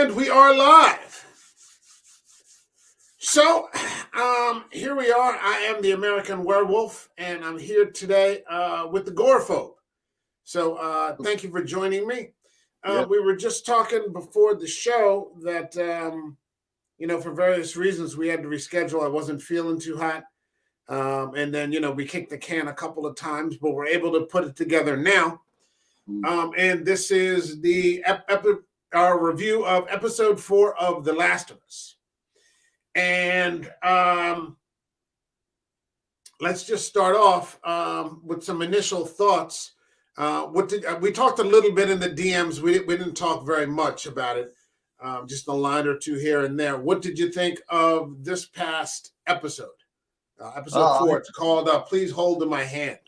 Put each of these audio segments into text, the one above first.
And we are live. So, here we are. I am the American Werewolf, and I'm here today with the GoreAphobe. So, thank you for joining me. Yep. We were just talking before the show that, for various reasons, we had to reschedule. I wasn't feeling too hot. And then, we kicked the can a couple of times, but we're able to put it together now. And this is the our review of episode 4 of The Last of Us. And let's just start off with some initial thoughts. We talked a little bit in the DMs. We didn't talk very much about it, just a line or two here and there. What did you think of this past episode? Episode 4. It's called "Please Hold in My Hand."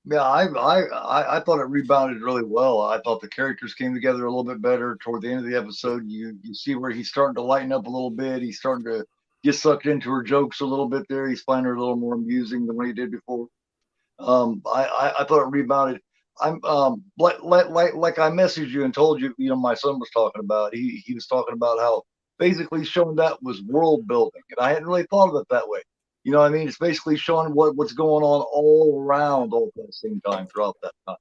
Yeah, I thought it rebounded really well. I thought the characters came together a little bit better toward the end of the episode. You see where he's starting to lighten up a little bit. He's starting to get sucked into her jokes a little bit there. He's finding her a little more amusing than what he did before. I thought it rebounded. I'm like I messaged you and told you, my son was talking about. He was talking about how basically showing that was world building, and I hadn't really thought of it that way. You know what I mean? It's basically showing what's going on all around all at the same time throughout that time,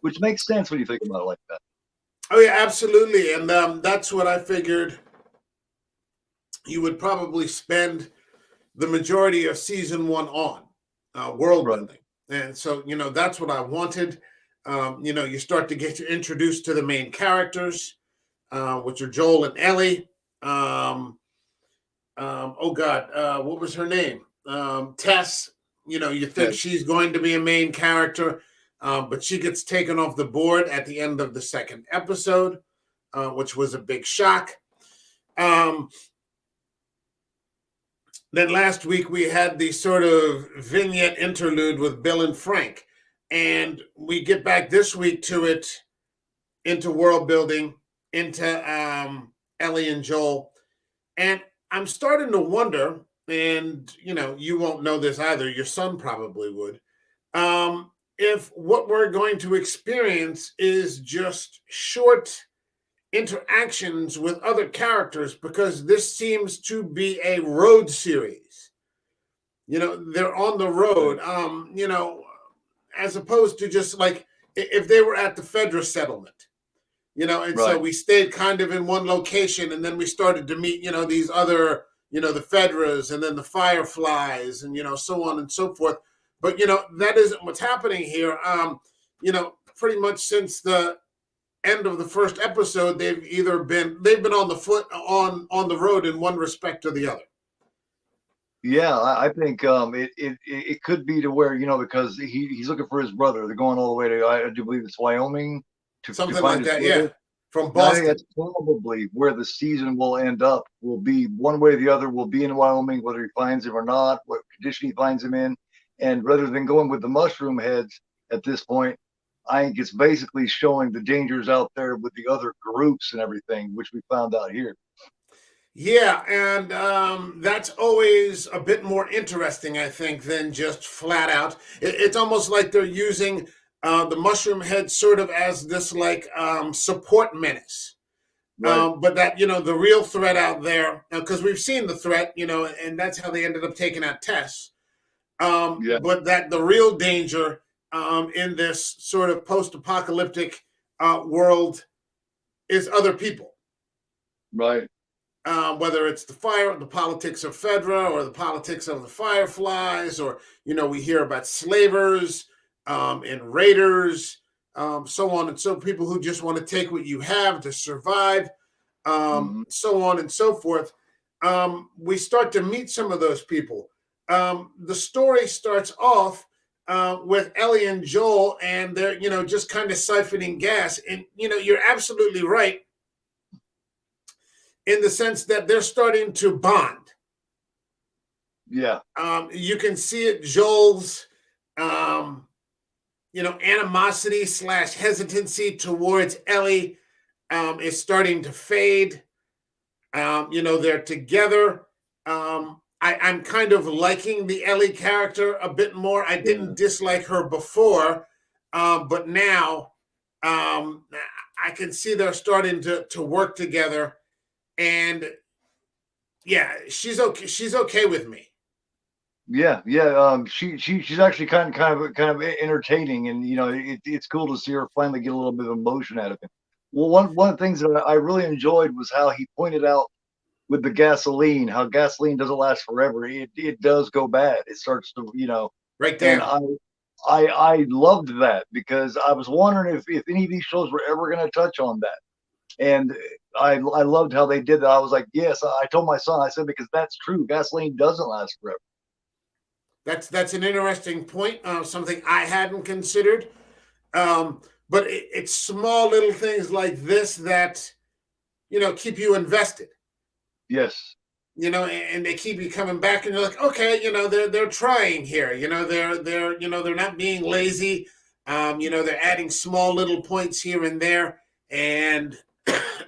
which makes sense when you think about it like that. Oh, yeah, absolutely. And that's what I figured you would probably spend the majority of season 1 on, world building. And so, that's what I wanted. You start to get introduced to the main characters, which are Joel and Ellie. What was her name? Tess. You think she's going to be a main character, but she gets taken off the board at the end of the second episode, which was a big shock. Then last week we had the sort of vignette interlude with Bill and Frank, and we get back this week to it, into world building, into Ellie and Joel, and I'm starting to wonder. And, you won't know this either. Your son probably would. If what we're going to experience is just short interactions with other characters, because this seems to be a road series. They're on the road, as opposed to just like if they were at the Fedra settlement, so we stayed kind of in one location, and then we started to meet, these other the Fedras, and then the Fireflies, and, so on and so forth. But, that isn't what's happening here. Pretty much since the end of the first episode, they've been on the foot, on the road in one respect or the other. Yeah, I think it could be to where, because he's looking for his brother. They're going all the way to, I do believe it's Wyoming. Something like that, yeah. From Boston. I think that's probably where the season will end up. Will be one way or the other. Will be in Wyoming, whether he finds him or not, what condition he finds him in. And rather than going with the mushroom heads at this point, I think it's basically showing the dangers out there with the other groups and everything, which we found out here. Yeah, and that's always a bit more interesting, I think, than just flat out. It's almost like they're using the mushroom head sort of as this like support menace. But that, the real threat out there, because we've seen the threat, and that's how they ended up taking out Tess. But that the real danger in this sort of post-apocalyptic world is other people. Right. Whether it's the politics of Fedra, or the politics of the Fireflies, or, we hear about slavers, and raiders, so on and so people who just want to take what you have to survive, so on and so forth. We start to meet some of those people. The story starts off with Ellie and Joel, and they're, just kind of siphoning gas. And, you're absolutely right in the sense that they're starting to bond. Yeah. You can see it, Joel's, animosity / hesitancy towards Ellie is starting to fade. They're together. I'm kind of liking the Ellie character a bit more. I didn't dislike her before, but now I can see they're starting to work together and yeah, she's okay with me. Yeah, yeah. She's actually kind of entertaining, and it's cool to see her finally get a little bit of emotion out of him. Well, one of the things that I really enjoyed was how he pointed out with the gasoline, how gasoline doesn't last forever. It does go bad. It starts to, Right and there. I loved that because I was wondering if any of these shows were ever going to touch on that. And I loved how they did that. I was like, yes, I told my son, I said, because that's true. Gasoline doesn't last forever. That's an interesting point. Something I hadn't considered. But it's small little things like this that keep you invested. Yes. And they keep you coming back, and you're like, okay, they're trying here. They're not being lazy. They're adding small little points here and there, and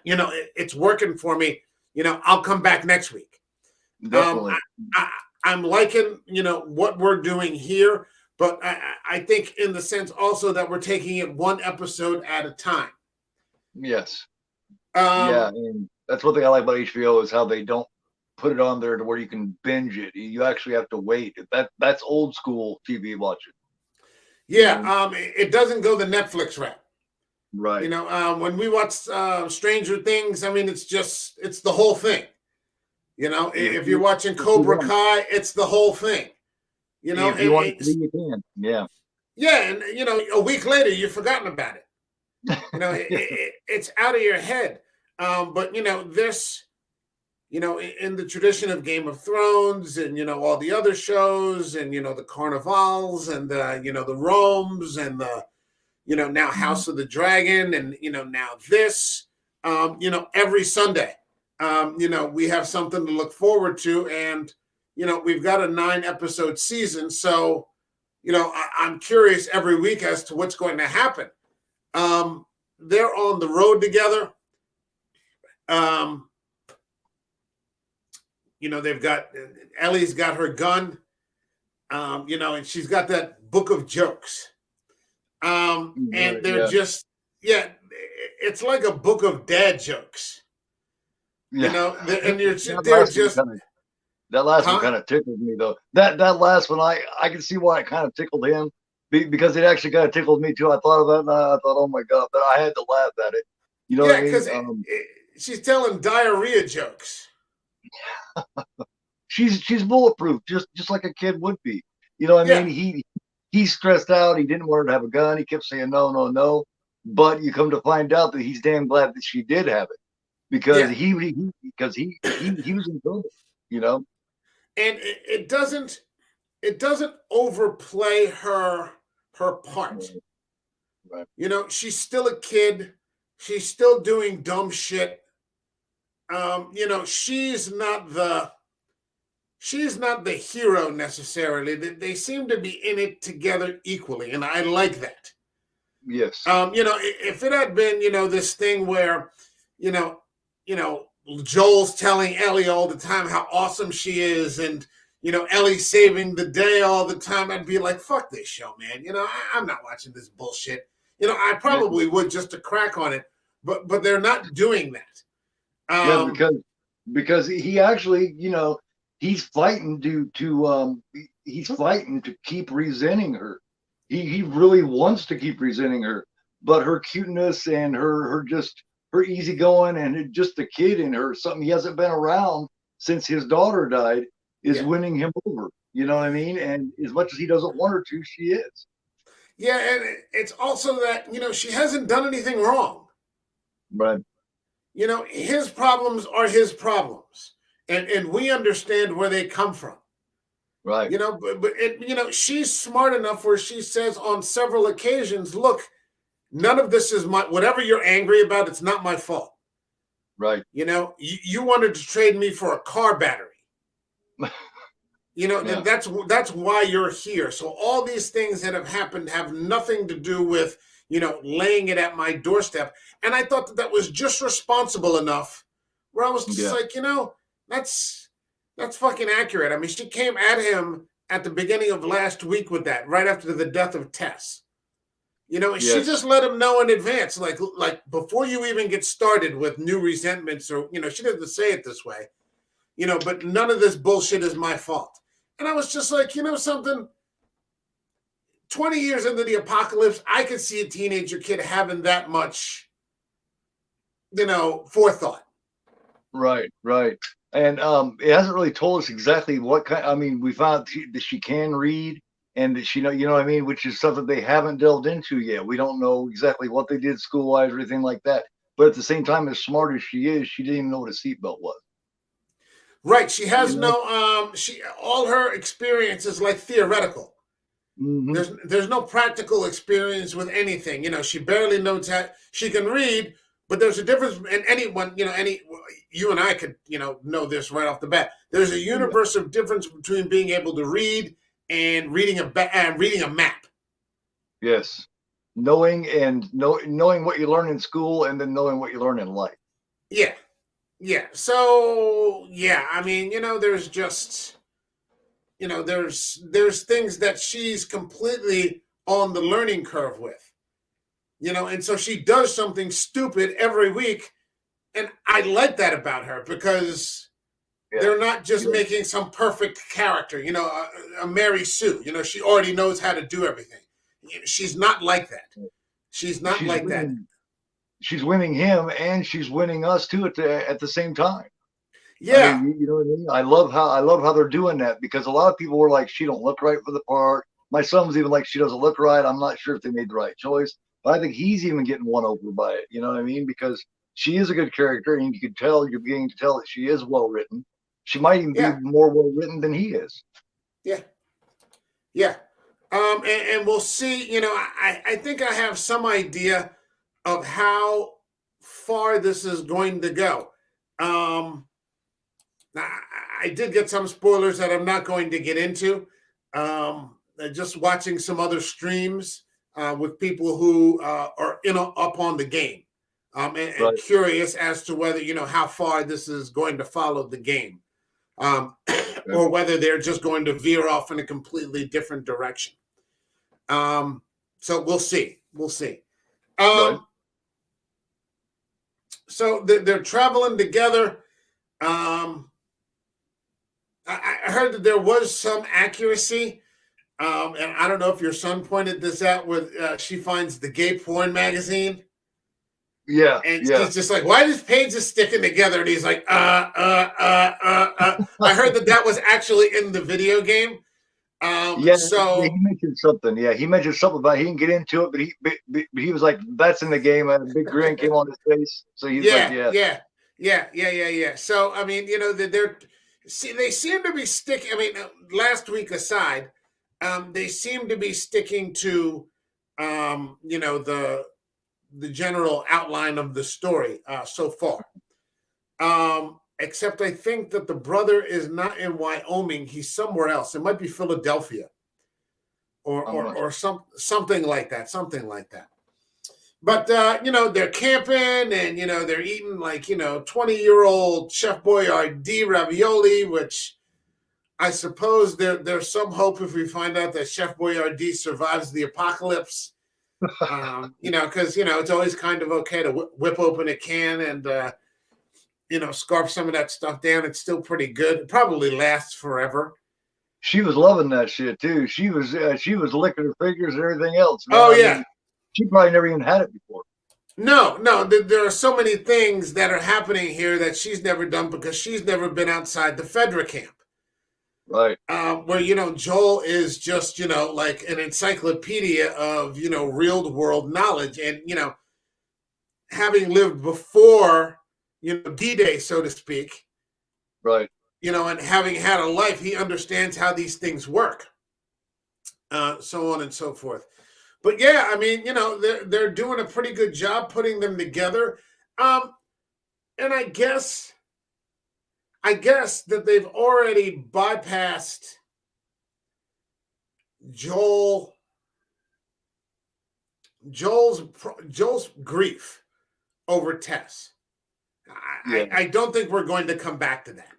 it's working for me. I'll come back next week. Um, Definitely. I'm liking, what we're doing here, but I think in the sense also that we're taking it one episode at a time. Yes. Yeah, Um, and that's one thing I like about HBO is how they don't put it on there to where you can binge it. You actually have to wait. That's old school TV watching. You yeah, know, it doesn't go the Netflix route. right? When we watch Stranger Things, I mean, it's the whole thing. If If you're you watching if you Cobra want Kai, it's the whole thing. if you want to, you can. Yeah. Yeah, and a week later you've forgotten about it. It's out of your head. But this, in the tradition of Game of Thrones and all the other shows and the Carnivals and the Romes and the now Mhm. House of the Dragon and now this, every Sunday, we have something to look forward to, and we've got a 9 episode season, so I'm curious every week as to what's going to happen. They're on the road together. Um, they've got Ellie's got her gun, and she's got that book of jokes. And Right, they're yeah. just, yeah, it's like a book of dad jokes, Yeah. and that they're last one just, kind of that last one huh? kind of tickled me though. That last one, I can see why it kind of tickled him because it actually kind of tickled me too. I thought of that and I thought, oh my god, but I had to laugh at it. You know what I Yeah, mean? because she's telling diarrhea jokes. She's bulletproof, just like a kid would be. You know what I mean? Yeah, He's stressed out. He didn't want her to have a gun. He kept saying no, no, no. But you come to find out that he's damn glad that she did have it because yeah, he was in trouble. You know? and it doesn't overplay her part. Right, right. She's still a kid. She's still doing dumb shit. She's not the hero necessarily. They seem to be in it together equally, and I like that. Yes. If it had been, this thing where, you know, Joel's telling Ellie all the time how awesome she is, and Ellie saving the day all the time, I'd be like, fuck this show, man. I'm not watching this bullshit. I Yeah. probably would just to crack on it, but they're not doing that. Yeah. Because he actually, he's fighting he's fighting to keep resenting her. He really wants to keep resenting her, but her cuteness and her just her easygoing and just the kid in her, something he hasn't been around since his daughter died, is Yeah, winning him over. You know what I mean? And as much as he doesn't want her to, she is. yeah, and it's also that she hasn't done anything wrong. Right. His problems are his problems, and we understand where they come from. Right. But she's smart enough where she says on several occasions, look, none of this is whatever you're angry about, it's not my fault. Right. You wanted to trade me for a car battery. Yeah. That's why you're here. So all these things that have happened have nothing to do with laying it at my doorstep. And I thought that was just responsible enough where I was just Yeah. like, that's fucking accurate. I mean, she came at him at the beginning of last week with that, right after the death of Tess. And she Yes. just let him know in advance, like before you even get started with new resentments, or she doesn't say it this way, but none of this bullshit is my fault. And I was just like, something. 20 years into the apocalypse, I could see a teenager kid having that much, forethought. Right, right. And it hasn't really told us exactly what kind. I mean, we found that she can read and that she you know what I mean, which is something they haven't delved into yet. We don't know exactly what they did school wise or anything like that. But at the same time, as smart as she is, she didn't even know what a seatbelt was. Right. She You has know? no she all her experience is like theoretical. Mm-hmm. There's no practical experience with anything. She barely knows how she can read, but there's a difference. And anyone, you and I could, know this right off the bat. There's a Oh, yeah. universe of difference between being able to read and reading a map. Yes. Knowing what you learn in school and then knowing what you learn in life. Yeah, yeah. So yeah, I mean, there's just there's things that she's completely on the learning curve with. And so she does something stupid every week, and I like that about her because Yeah. they're not just Yeah. making some perfect character, a Mary Sue. She already knows how to do everything. She's not like that. She's not She's like that. winning. She's winning him, and she's winning us too at the same time. I mean, Yeah, you know what I mean? I love how they're doing that because a lot of people were like, she don't look right for the part. My son's even like, she doesn't look right. I'm not sure if they made the right choice, but I think he's even getting won over by it. You know what I mean? Because she is a good character, and you're beginning to tell that she is well written. She might even be yeah, more well written than he is. yeah, yeah. And we'll see. I think I have some idea of how far this is going to go. Um, I did get some spoilers that I'm not going to get into. Just watching some other streams with people who are up on the game, and Right. curious as to whether how far this is going to follow the game, um, Yeah. or whether they're just going to veer off in a completely different direction. Um, so we'll see. We'll see. Right. Um, so they're traveling together. Um, I heard that there was some accuracy, and I don't know if your son pointed this out. Where she finds the gay porn magazine, Yeah. and Yeah. she's just like, "Why does pages sticking together?" And he's like, I heard that was actually in the video game. Yeah, he So mentioned something. Yeah, he mentioned something about he didn't get into it, but he was like, "That's in the game." And a big grin came on his face, so he's like, yeah, "Yeah, yeah, yeah. So I mean, they're see, they seem to be sticking. I mean, last week aside, they seem to be sticking to, the general outline of the story so far. Except I think that the brother is not in Wyoming; he's somewhere else. It might be Philadelphia or I'm or not or something like that. Something like that. But they're camping and they're eating like 20-year-old Chef Boyardee ravioli, which I suppose there's some hope if we find out that Chef Boyardee survives the apocalypse. Because it's always kind of okay to whip open a can and scarf some of that stuff down. It's still pretty good. It probably lasts forever. She was loving that shit too. She was licking her fingers and everything else, man. Oh I yeah. mean, she probably never even had it before. No. There are so many things that are happening here that she's never done because she's never been outside the Fedra camp. Right. Where Joel is just like an encyclopedia of real world knowledge, and having lived before D-Day, so to speak, Right. and having had a life, he understands how these things work, so on and so forth. But yeah, I mean, they're doing a pretty good job putting them together, and I guess that they've already bypassed Joel Joel's grief over Tess. Yeah. I don't think we're going to come back to that.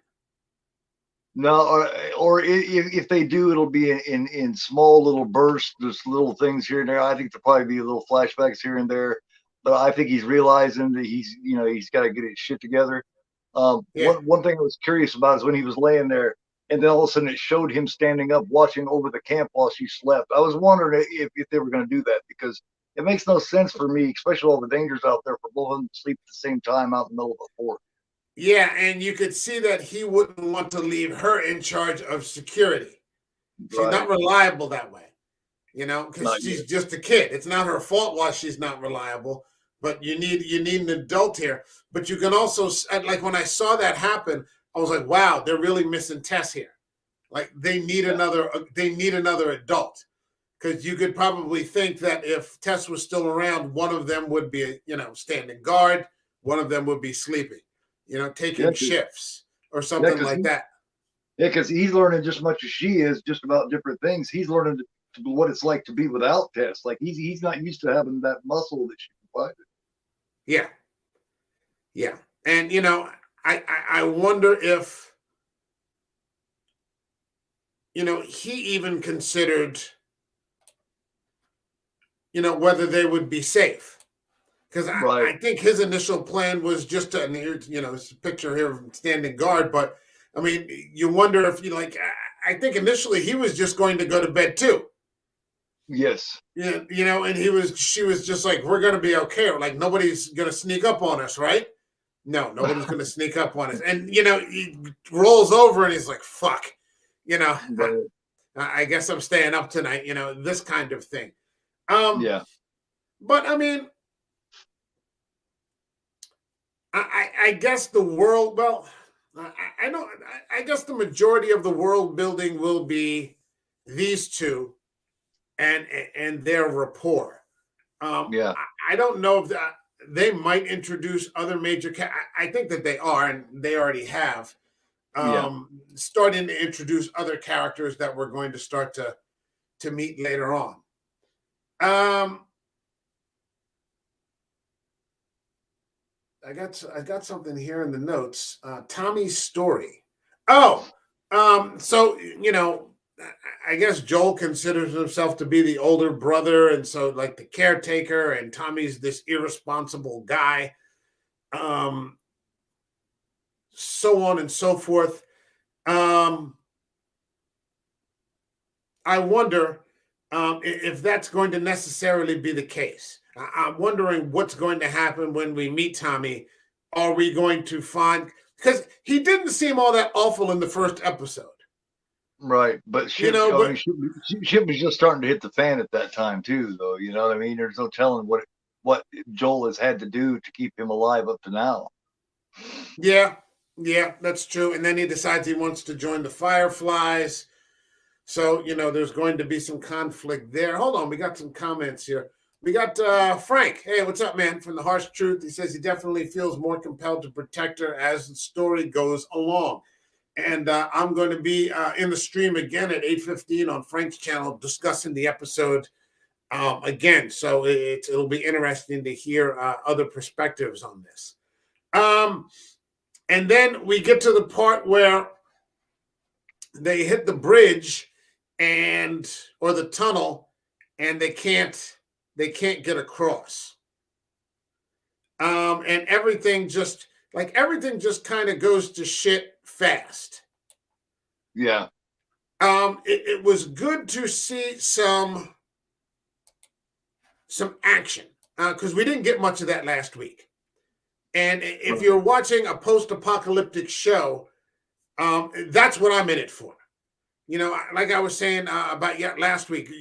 No, if they do, it'll be in small little bursts, just little things here and there. I think there'll probably be little flashbacks here and there, but I think he's realizing that he's got to get his shit together. Yeah. One thing I was curious about is when he was laying there, and then all of a sudden it showed him standing up, watching over the camp while she slept. I was wondering if they were going to do that because it makes no sense for me, especially all the dangers out there for both of them to sleep at the same time out in the middle of the forest. Yeah, and you could see that he wouldn't want to leave her in charge of security. She's Right? not reliable that way, because Not she's yet. just a kid. It's not her fault why she's not reliable, but you need an adult here. But you can also, like when I saw that happen, I was like, wow, they're really missing Tess here. Like Yeah. they need another adult. Because you could probably think that if Tess was still around, one of them would be, standing guard, one of them would be sleeping, Yeah. taking shifts or Yeah. something like that. Yeah, because he's learning just as much as she is, just about different things. He's learning what it's like to be without Tess. Like he's not used to having that muscle that she provided. Yeah, yeah, and I wonder if he even considered whether they would be safe. Because Right. I think his initial plan was just to, and here, it's a picture here of standing guard, but I mean, you wonder if I think initially he was just going to go to bed too. Yes. Yeah, and she was just like, we're going to be okay. Or like, nobody's going to sneak up on us, right? No, nobody's going to sneak up on us. And, he rolls over and he's like, fuck, you know, Right. I guess I'm staying up tonight, this kind of thing. Um, Yeah. but I mean, I guess the world. Well, I don't. I guess the majority of the world building will be these two and their rapport. Yeah. I don't know if they might introduce other major. I think that they are, and they already have. Yeah. Starting to introduce other characters that we're going to start to meet later on. Um, I got something here in the notes. Tommy's story. Oh, so I guess Joel considers himself to be the older brother, and so like the caretaker, and Tommy's this irresponsible guy. Um, so on and so forth. Um, I wonder if that's going to necessarily be the case. I'm wondering what's going to happen when we meet Tommy. Are we going to find, because he didn't seem all that awful in the first episode, Right. But I mean, but shit was just starting to hit the fan at that time too, though. You know what I mean? There's no telling what Joel has had to do to keep him alive up to now. yeah, yeah, that's true. And then he decides he wants to join the Fireflies. So, there's going to be some conflict there. Hold on, we got some comments here. We got Frank. Hey, what's up, man? From the Harsh Truth. He says he definitely feels more compelled to protect her as the story goes along. And I'm going to be in the stream again at 8:15 on Frank's channel discussing the episode again. So it'll be interesting to hear other perspectives on this. And then we get to the part where they hit the bridge or the tunnel, and they can't get across. And everything just kind of goes to shit fast. Yeah. It was good to see some action because we didn't get much of that last week. And if you're watching a post-apocalyptic show, that's what I'm in it for. Like I was saying about last week,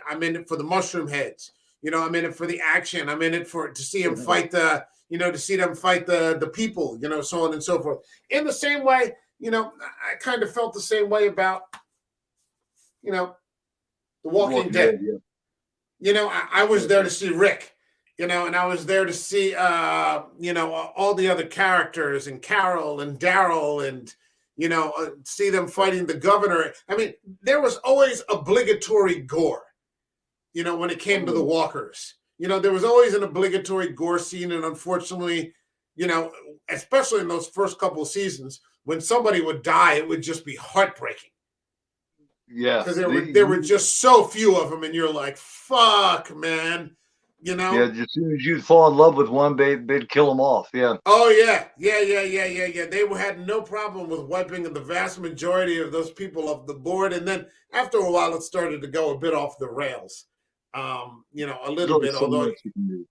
I'm in it for the mushroom heads. I'm in it for the action. I'm in it to see them fight to see them fight the people, so on and so forth. In the same way, I kind of felt the same way about, The Walking Dead. I was there to see Rick, and I was there to see, all the other characters and Carol and Daryl and, see them fighting the governor. I mean, there was always obligatory gore, when it came to the walkers. There was always an obligatory gore scene. And unfortunately, especially in those first couple of seasons, when somebody would die, it would just be heartbreaking Yeah, because there were just so few of them, and you're like, fuck, man, yeah. As soon as you'd fall in love with one, they'd kill them off. Yeah. Oh yeah. They had no problem with wiping the vast majority of those people off the board, and then after a while, it started to go a bit off the rails. A There's little only bit. so Although, much you can do.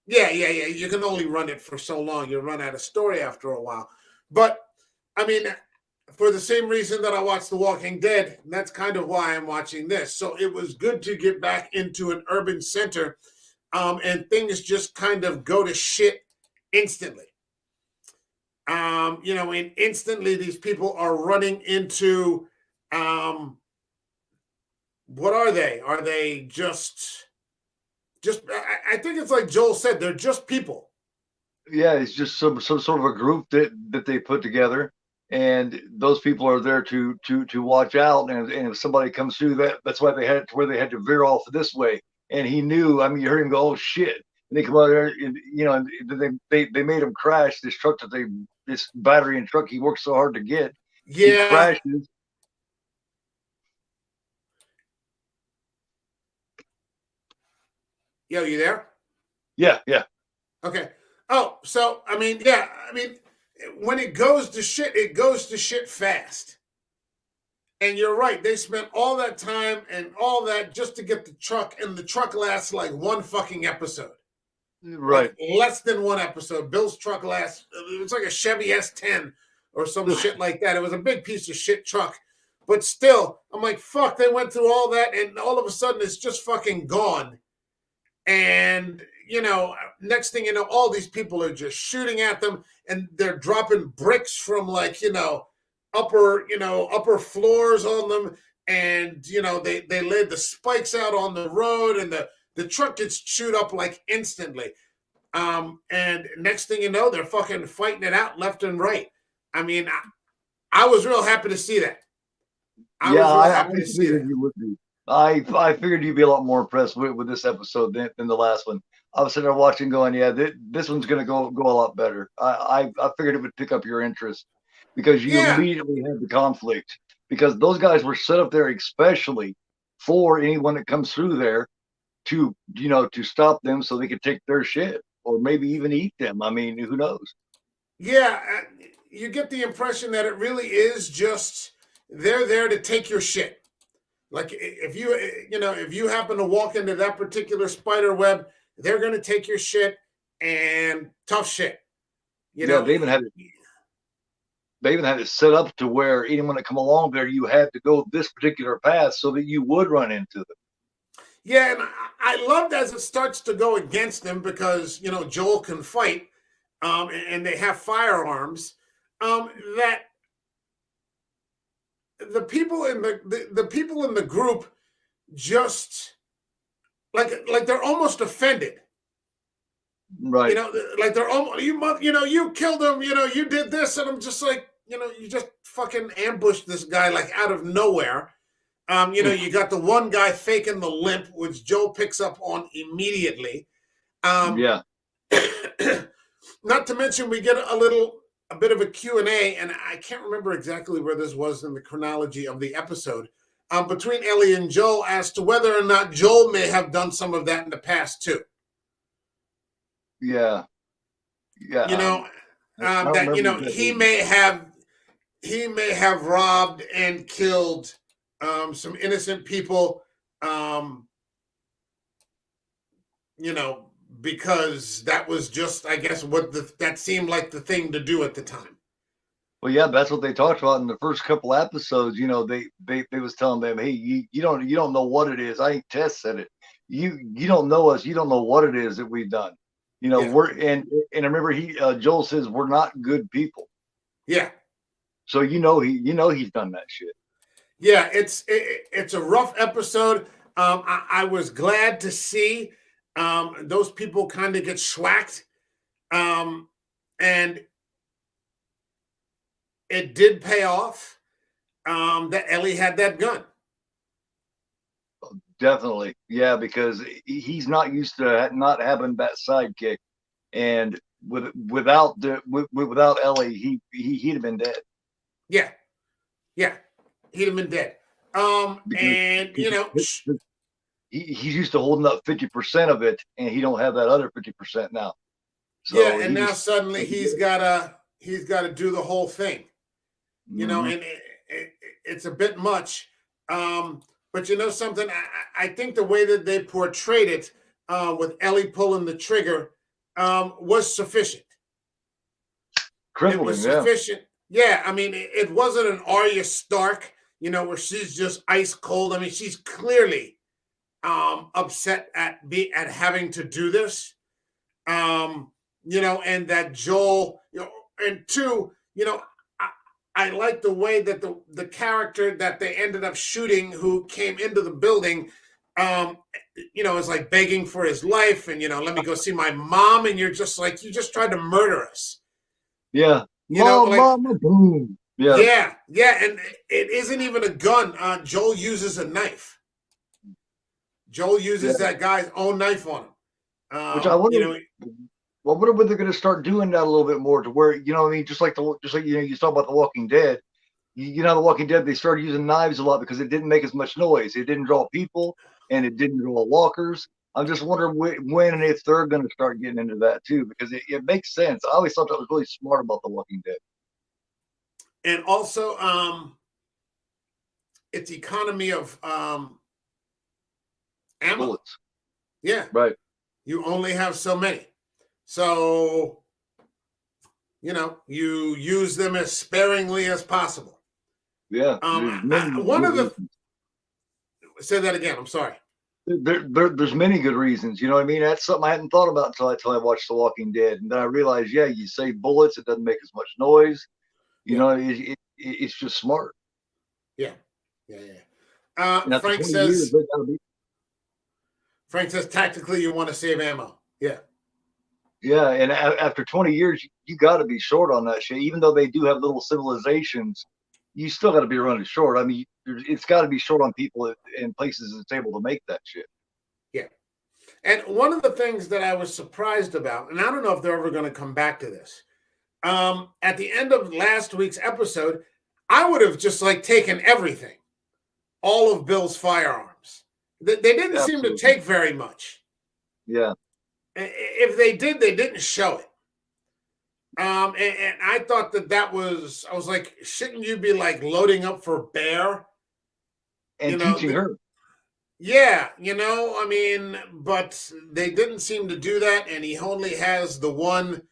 yeah. You can only run it for so long. You run out of story after a while. But I mean, for the same reason that I watched The Walking Dead, that's kind of why I'm watching this. So it was good to get back into an urban center, and things just kind of go to shit instantly. And instantly these people are running into, what are they? Are they just? I think it's like Joel said, they're just people. Yeah, it's just some sort of a group that they put together, and those people are there to watch out. And if somebody comes through that's why they had to where they had to veer off this way. And he knew. I mean, you heard him go, "Oh shit!" And they come out there, and they made him crash this truck this battery and truck he worked so hard to get. He Yeah. crashes. Yo, you there? Yeah, yeah. Okay. Oh, so I mean, yeah. I mean, when it goes to shit, it goes to shit fast. And you're right. They spent all that time and all that just to get the truck, and the truck lasts like one fucking episode. Like Right. less than one episode. Bill's truck lasts, it was like a Chevy S10 or some shit like that. It was a big piece of shit truck. But still, I'm like, fuck, they went through all that, and all of a sudden it's just fucking gone. And, next thing you know, all these people are just shooting at them, and they're dropping bricks from like, upper floors on them. And, they laid the spikes out on the road, and the truck gets chewed up like instantly. And next thing you know, they're fucking fighting it out left and right. I mean, I was real happy to see that. I Yeah, was real I happy to see figured that. you would be. I figured you'd be a lot more impressed with this episode than the last one. I was sitting there watching, going, "Yeah, this one's gonna go a lot better." I figured it would pick up your interest because you Yeah, immediately had the conflict because those guys were set up there especially for anyone that comes through there to stop them so they could take their shit or maybe even eat them. I mean, who knows? yeah. You get the impression that it really is just they're there to take your shit. Like if you happen to walk into that particular spider web, they're gonna take your shit, and tough shit. You Yeah, know, they even had it set up to where anyone that come along there, you had to go this particular path so that you would run into them. yeah, and I loved as it starts to go against them because Joel can fight, and they have firearms. That the people in the group just like they're almost offended. Right. Like they're almost you killed him. You did this, and I'm just like you just fucking ambushed this guy like out of nowhere. You got the one guy faking the limp, which Joe picks up on immediately. Um, Yeah. Not to mention, we get a bit of a Q&A, and I can't remember exactly where this was in the chronology of the episode, between Ellie and Joel as to whether or not Joel may have done some of that in the past too. Yeah. Yeah. You know, I don't that remember he exactly. may have robbed and killed some innocent people. Um, because that was just, I guess, that seemed like the thing to do at the time. Well, yeah, that's what they talked about in the first couple episodes. They was telling them, hey, you don't know what it is. I think Tess said it. You don't know us. You don't know what it is that we've done. Yeah, And I remember Joel says we're not good people. yeah, So he's done that shit. yeah. It's a rough episode. I was glad to see those people kind of get schwacked, and it did pay off that Ellie had that gun. Definitely, yeah, because he's not used to not having that sidekick, and without Ellie, he'd have been dead. Yeah, yeah, he'd have been dead. because And you know, he's used to holding up 50% of it, and he don't have that other 50% now. yeah, So and he now just suddenly he's gotta do the whole thing. You know, mm-hmm. and it's a bit much. But you know something, I think the way that they portrayed it with Ellie pulling the trigger was sufficient. It Crippled was him. Yeah, sufficient. Yeah, I mean, it wasn't an Arya Stark, you know, where she's just ice cold. I mean, she's clearly upset at having to do this. Um, you know, and that Joel, you know, and two, you know, I, I like the way that the character that they ended up shooting, who came into the building, um, you know, is like begging for his life, and you know, let me go see my mom, and you're just like, you just tried to murder us, yeah. you know, Mom, like, mama, boom. Yeah, yeah, yeah, and it isn't even a gun. Joel uses a knife. Joel yeah. uses that guy's own knife on him. Which I wonder. You know, Well, I wonder when they're going to start doing that a little bit more, to where what I mean, just like you talk about The Walking Dead. The Walking Dead, they started using knives a lot because it didn't make as much noise. It didn't draw people, and it didn't draw walkers. I'm just wondering when and if they're going to start getting into that too, because it makes sense. I always thought that was really smart about The Walking Dead. and also its economy of ammo. Bullets, Yeah, right? you only have so many, so you know you use them as sparingly as possible. Yeah, there's many One good of the reasons. say that again. I'm sorry. There's many good reasons. You know what I mean? That's something I hadn't thought about until I watched The Walking Dead, and then I realized, yeah, you save bullets. It doesn't make as much noise. Yeah, It's just smart. yeah, yeah, yeah. And after Frank 20 years, says. they gotta be. Frank says tactically you want to save ammo. Yeah, Yeah, and after 20 years, you got to be short on that shit. Even though they do have little civilizations, you still got to be running short. I mean, it's got to be short on people in places that's able to make that shit. yeah. And one of the things that I was surprised about, and I don't know if they're ever going to come back to this, at the end of last week's episode, I would have just like taken everything, all of Bill's firearms. They didn't seem to Absolutely. take very much. Yeah. If they did, they didn't show it. And I thought that was, I was like, shouldn't you be like loading up for bear? You And know, teaching her. yeah, you know, I mean, but they didn't seem to do that, and he only has the one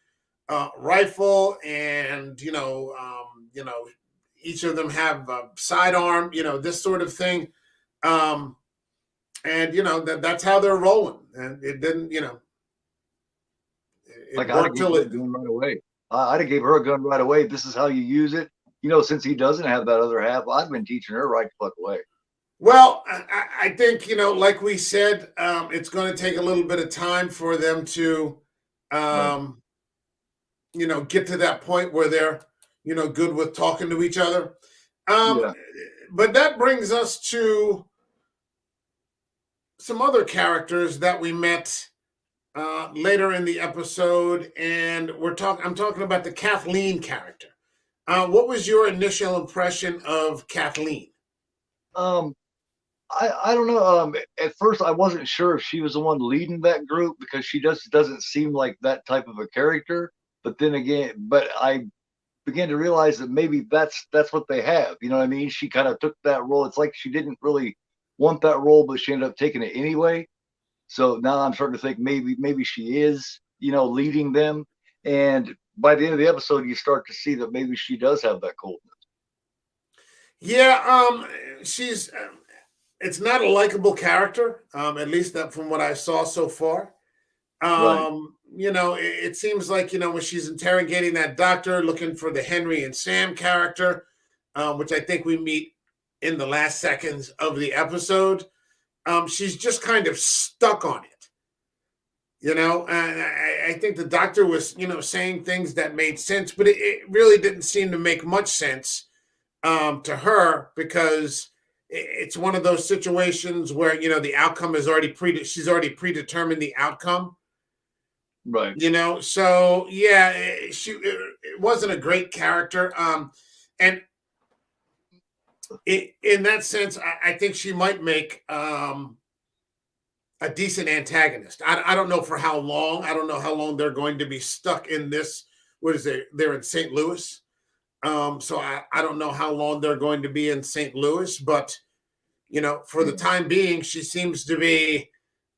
rifle, and you know, each of them have a sidearm, you know, this sort of thing, um, and you know that's how they're rolling, and it didn't, you know, it Like, I'd have worked gave till her a it. gun right away. I'd have gave her a gun right away. This is how you use it. Since he doesn't have that other half, I've been teaching her right the fuck away. Well, I think, you know, like we said, it's going to take a little bit of time for them to, Right. um, you know, get to that point where they're, you know, good with talking to each other. Um, Yeah. but that brings us to some other characters that we met later in the episode, and I'm talking about the Kathleen character. What was your initial impression of Kathleen? Um, I don't know. At first, I wasn't sure if she was the one leading that group, because she just doesn't seem like that type of a character. But then again, I began to realize that maybe that's what they have. You know what I mean? She kind of took that role. It's like she didn't really want that role, but she ended up taking it anyway. So now I'm starting to think maybe she is, leading them. And by the end of the episode, you start to see that maybe she does have that coldness. Yeah, she's. It's not a likable character, at least that from what I saw so far. Right. You know, it seems like, you know, when she's interrogating that doctor, looking for the Henry and Sam character, which I think we meet in the last seconds of the episode, she's just kind of stuck on it. You know, and I think the doctor was, you know, saying things that made sense, but it really didn't seem to make much sense to her, because it's one of those situations where, you know, the outcome is already she's already predetermined the outcome, Right. you know. So yeah, it wasn't a great character. And In that sense, I think she might make a decent antagonist. I don't know for how long. I don't know how long they're going to be stuck in this. What is it? They're in St. Louis. So I don't know how long they're going to be in St. Louis, but for the time being, she seems to be,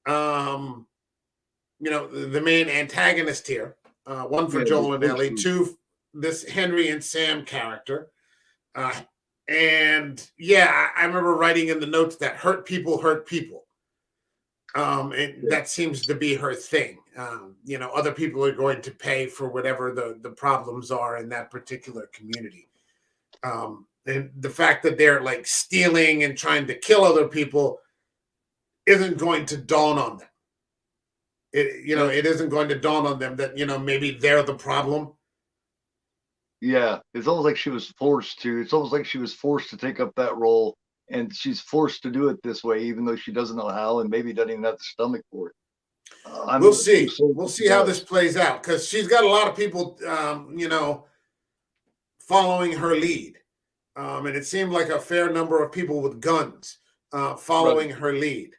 the main antagonist here. One for Yeah, Joel and Ellie, person. two this Henry and Sam character. And yeah, I remember writing in the notes that hurt people hurt people. And Yeah, that seems to be her thing. Other people are going to pay for whatever the problems are in that particular community. And the fact that they're like stealing and trying to kill other people isn't going to dawn on them. yeah, It isn't going to dawn on them that, maybe they're the problem. yeah. It's almost like she was forced to. It's almost like she was forced to take up that role, and she's forced to do it this way, even though she doesn't know how, and maybe doesn't even have the stomach for it. We'll I'm see. so We'll see she how this does. plays out because she's got a lot of people, following her lead. And it seemed like a fair number of people with guns Right. following her lead.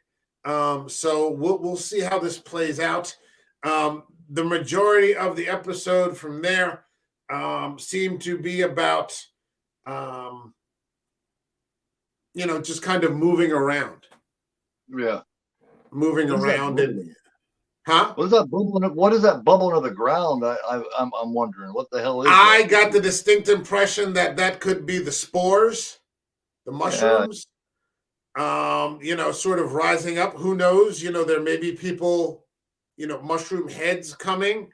So we'll see how this plays out. The majority of the episode from there seemed to be about, um, just kind of Yeah. moving What is that around, and bubbling? huh? What is that bubbling? What is that bubbling of the ground? I'm wondering. What the hell is that? I got the distinct impression that that could be the spores, the Yeah. mushrooms, sort of rising up. Who knows? There may be people, mushroom heads coming.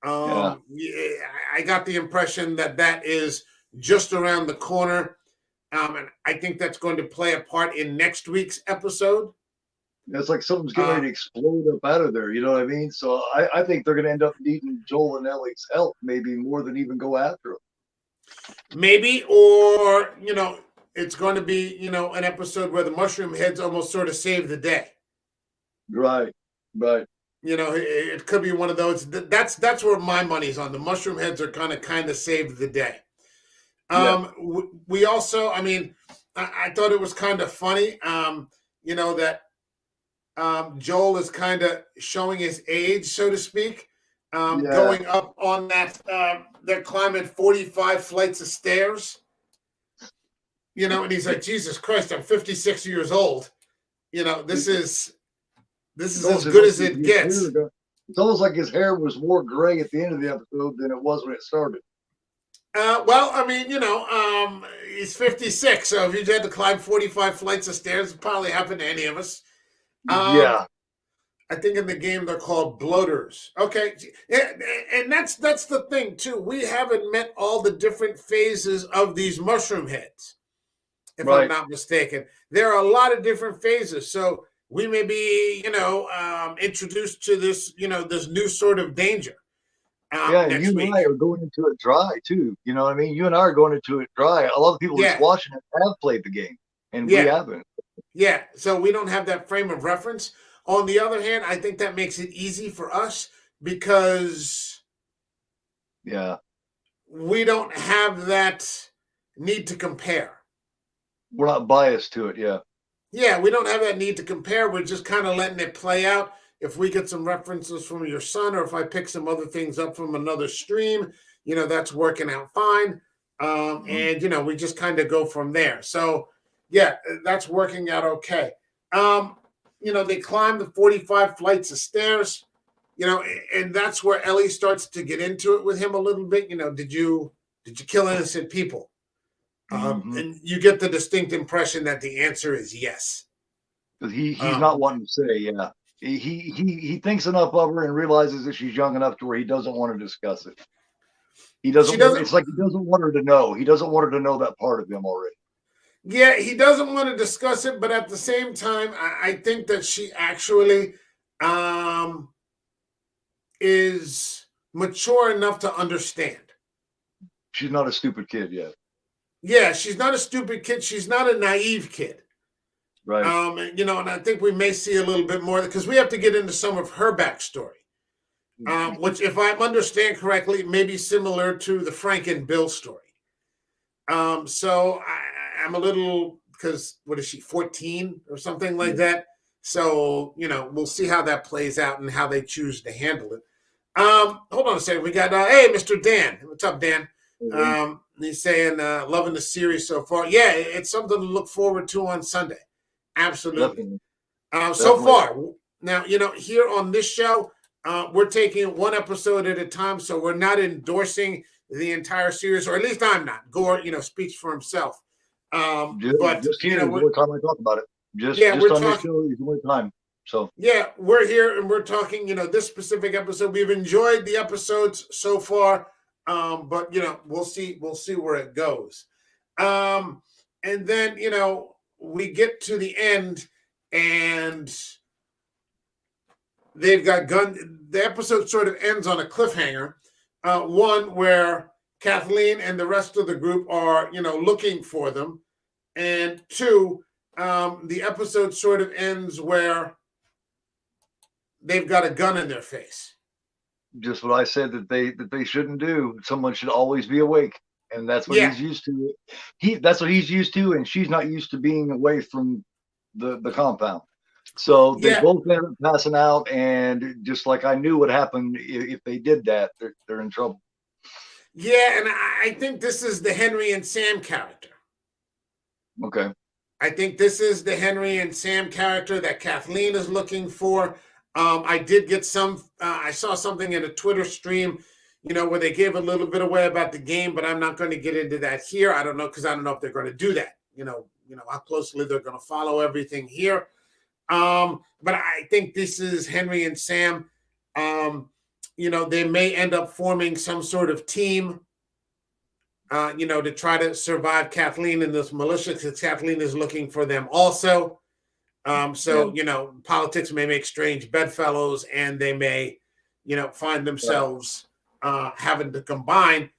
Yeah. Yeah, I got the impression that that is just around the corner. And I think that's going to play a part in next week's episode. It's like something's getting Uh, ready to explode up out of there. You know what I mean? So I think they're going to end up needing Joel and Ellie's help, maybe more than even go after them. Maybe, or, it's going to be, an episode where the mushroom heads almost sort of save the day. Right. Right. It could be one of those. That's where my money's on. The mushroom heads are kind of saved the day. Yeah. We also, I mean, I thought it was kind of funny, that Joel is kind of showing his age, so to speak, Yeah. going up on that. They're climbing 45 flights of stairs, and he's like, Jesus Christ, I'm 56 years old. This It's is as almost good like as it gets. it's almost like his hair was more gray at the end of the episode than it was when it started. Well, I mean, he's 56, so if you had to climb 45 flights of stairs, it probably happened to any of us. Um, Yeah. I think in the game they're called bloaters. Okay, and that's the thing too. We haven't met all the different phases of these mushroom heads, if I'm Right. not mistaken. There are a lot of different phases, so we may be, introduced to this, this new sort of danger Yeah, and you next and I week. are going into it dry too. You know what I mean? You and I are going into it dry. A lot of people just Yeah, watching it have played the game, and we yeah. haven't. Yeah, so we don't have that frame of reference. On the other hand, I think that makes it easy for us because Yeah, we don't have that need to compare. we're not biased to it. Yeah, Yeah, we don't have that need to compare. We're just kind of letting it play out. If we get some references from your son, or if I pick some other things up from another stream, that's working out fine. Mhm. And, we just kind of go from there. So, yeah, that's working out okay. Um, they climb the 45 flights of stairs, and that's where Ellie starts to get into it with him a little bit. Did you kill innocent people? Mhm. And you get the distinct impression that the answer is yes. He's Um, not wanting to say. Yeah, he thinks enough of her and realizes that she's young enough to where he doesn't want to discuss it. He she doesn't want. doesn't. It's like he doesn't want her to know. He doesn't want her to know that part of him already. Yeah, he doesn't want to discuss it, but at the same time, I think that she actually um, is mature enough to understand. She's not a stupid kid yet. Yeah, she's not a stupid kid. She's not a naive kid. Right. And I think we may see a little bit more because we have to get into some of her backstory, which, if I understand correctly, may be similar to the Frank and Bill story. So I'm a little, because what is she, 14 or something like that? So, we'll see how that plays out and how they choose to handle it. Hold on a second. We got hey, Mr. Dan. What's up, Dan? He's saying loving the series so far. Yeah, it's something to look forward to on Sunday. Absolutely. Definitely. So far, now here on this show, we're taking one episode at a time, so we're not endorsing the entire series, or at least I'm not. Gore, speaks for himself. But just here, the only time I talk about it. Just we're on talking, this show is the only time. So yeah, we're here and we're talking. This specific episode. We've enjoyed the episodes so far, but we'll see where it goes. And then we get to the end, and they've got gun. The episode sort of ends on a cliffhanger. One where Kathleen and the rest of the group are looking for them, and two, the episode sort of ends where they've got a gun in their face. Just what I said that they shouldn't do. Someone should always be awake, and that's what he's used to. That's what he's used to, and she's not used to being away from the compound. So they both ended up passing out, and just like I knew what happened if they did that, they're in trouble. Yeah, and I think this is the Henry and Sam character. Okay. I think this is the Henry and Sam character that Kathleen is looking for. I did get I saw something in a Twitter stream, where they gave a little bit away about the game, but I'm not going to get into that here. I don't know, because I don't know if they're going to do that. How closely they're going to follow everything here. But I think this is Henry and Sam. They may end up forming some sort of team, to try to survive Kathleen in this militia, because Kathleen is looking for them also. Politics may make strange bedfellows, and they may, find themselves having to combine.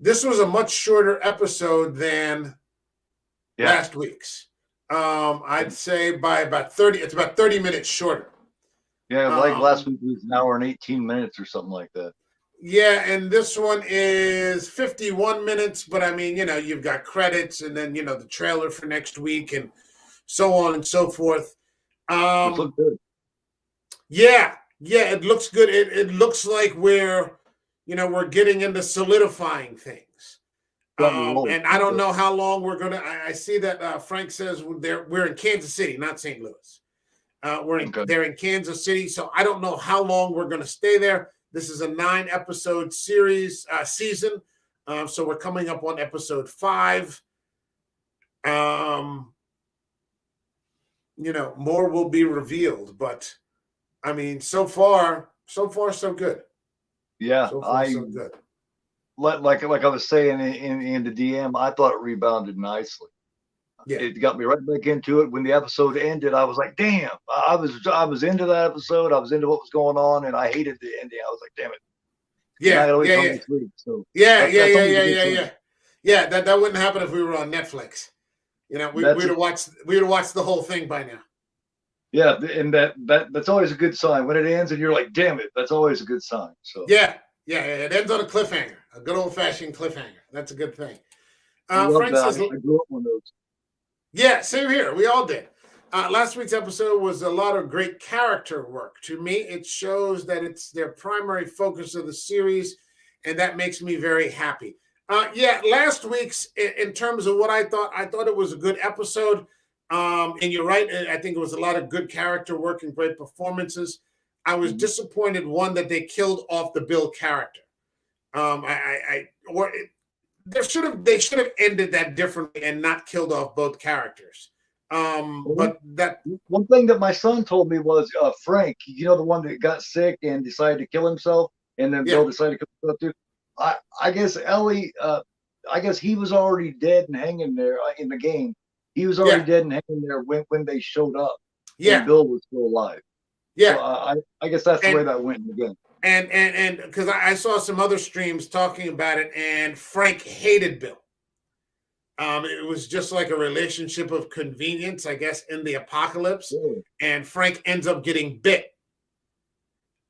This was a much shorter episode than last week's. I'd say by about 30, it's about 30 minutes shorter. Yeah, like last week was an hour and 18 minutes or something like that. Yeah, and this one is 51 minutes, but I mean, you've got credits and then, the trailer for next week and so on and so forth. It looks good. Yeah, it looks good. It looks like we're getting into solidifying things. And I don't know how long we're going to. I see that Frank says we're in Kansas City, not St. Louis. They're in Kansas City, so I don't know how long we're going to stay there. This is a 9-episode series season, so we're coming up on episode 5. More will be revealed, but I mean, so far, so good. Yeah, so far, so good. Like I was saying in the DM, I thought it rebounded nicely. Yeah. It got me right back into it. When the episode ended, I was like, damn, I was into that episode. I was into what was going on, and I hated the ending. I was like, damn it. Yeah, that wouldn't happen if we were on Netflix. We'd have watched the whole thing by now. Yeah, and that's always a good sign. When it ends and you're like, damn it, that's always a good sign. So yeah, it ends on a cliffhanger, a good old-fashioned cliffhanger. That's a good thing. Frank says, I grew up on those. Yeah, same here. We all did. Last week's episode was a lot of great character work. To me, it shows that it's their primary focus of the series, and that makes me very happy. Last week's, in terms of what I thought it was a good episode. And you're right. I think it was a lot of good character work and great performances. I was disappointed, one, that they killed off the Bill character. They should have ended that differently and not killed off both characters. But that one thing that my son told me was Frank, the one that got sick and decided to kill himself, and then Bill decided to kill himself too. I guess Ellie, I guess he was already dead and hanging there in the game. He was already dead and hanging there when they showed up. Yeah, and Bill was still alive. Yeah, so, I guess that's the way that went in the game. And because I saw some other streams talking about it, and Frank hated Bill. It was just like a relationship of convenience, I guess, in the apocalypse. Really? And Frank ends up getting bit.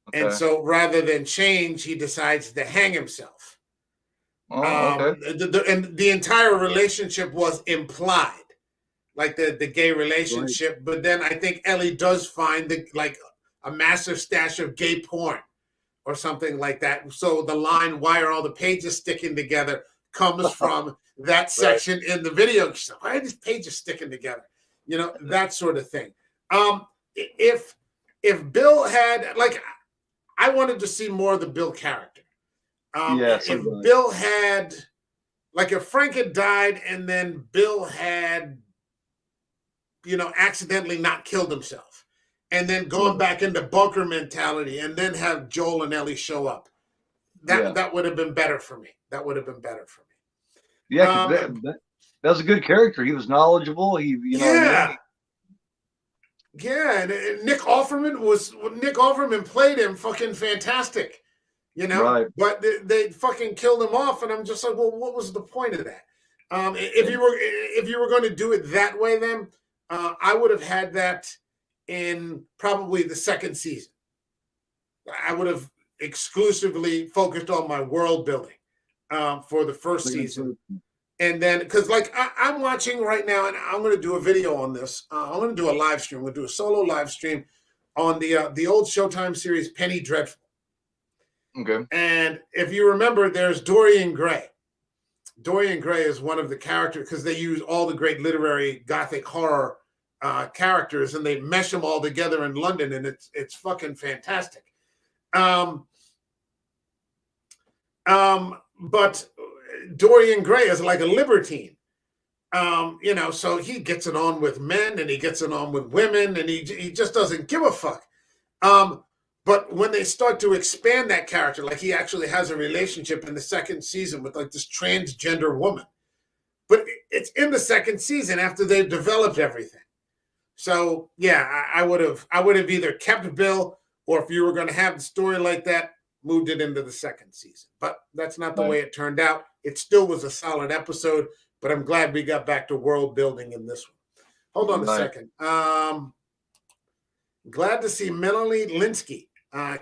Okay. And so rather than change, he decides to hang himself. Oh, okay. And the entire relationship was implied, like the gay Right. relationship. But then I think Ellie does find like a massive stash of gay porn or something like that. So the line "Why are all the pages sticking together?" comes from that Right. section in the video. Why are these pages sticking together? You know, that sort of thing. If Bill had like, I wanted to see more of the Bill character. Yeah. So If good. Bill had, like, if Frank had died and then Bill had, accidentally not killed himself, and then gone Right. back into bunker mentality, and then have Joel and Ellie show up, that Yeah. that would have been better for me. That would have been better for me. Yeah. Because that was a good character. He was knowledgeable. You know what I Yeah, mean? yeah, and Nick Offerman played him fucking fantastic, Right. But they fucking killed him off, and I'm just like, well, what was the point of that? If you were going to do it that way, then I would have had that in probably the second season. I would have exclusively focused on my world building for the first season. And then, because like I'm watching right now, and I'm going to do a video on this. I'm going to do a live stream. I'm going to do a solo live stream on the old Showtime series Penny Dreadful. Okay. And if you remember, there's Dorian Gray. Dorian Gray is one of the characters, because they use all the great literary Gothic horror characters, and they mesh them all together in London, and it's fucking fantastic. But Dorian Gray is like a libertine. So he gets it on with men, and he gets it on with women, and he just doesn't give a fuck. But when they start to expand that character, like he actually has a relationship in the second season with like this transgender woman, but it's in the second season after they've developed everything. So yeah, I would have either kept Bill, or if you were going to have the story like that, moved it into the second season. But that's not the way it turned out. It still was a solid episode, but I'm glad we got back to world building in this one. Hold on a second. Glad to see Melanie Linsky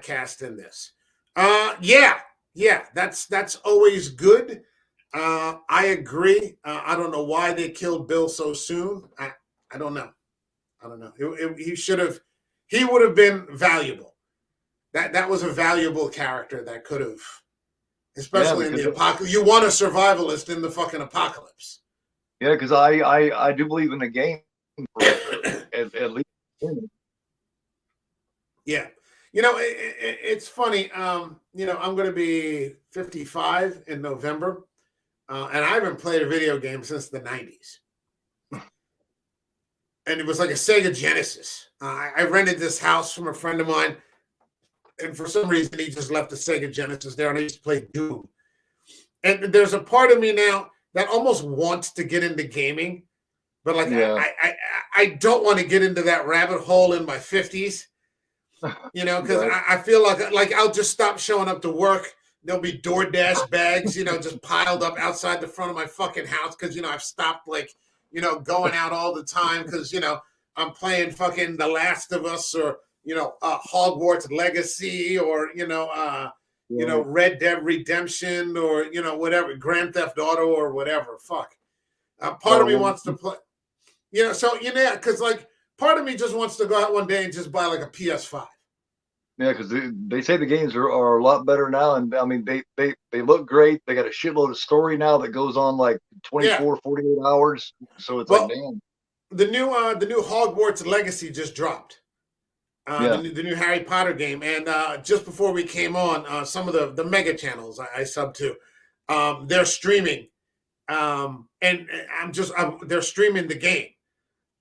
cast in this. Yeah, that's always good. I agree. I don't know why they killed Bill so soon. I don't know. He would have been valuable. That was a valuable character that could have, especially in the apocalypse. You want a survivalist in the fucking apocalypse. Yeah, because I do believe in the game at least. Yeah. It's funny. I'm going to be 55 in November, and I haven't played a video game since the 90s. And it was like a Sega Genesis. I rented this house from a friend of mine, and for some reason he just left the Sega Genesis there, and I used to play Doom. And there's a part of me now that almost wants to get into gaming, but like I don't want to get into that rabbit hole in my 50s. Because I feel like I'll just stop showing up to work. There'll be DoorDash bags, just piled up outside the front of my fucking house because, I've stopped going out all the time because, I'm playing fucking The Last of Us, or, Hogwarts Legacy, or, Red Dead Redemption, or, whatever, Grand Theft Auto or whatever. Fuck. Part of me wants to play, because like part of me just wants to go out one day and just buy like a PS5. Yeah, because they say the games are a lot better now, and I mean they look great. They got a shitload of story now that goes on like 24, 48 hours. So it's like, damn. The new Hogwarts Legacy just dropped. The new Harry Potter game, and just before we came on, some of the mega channels I sub to, they're streaming, and they're streaming the game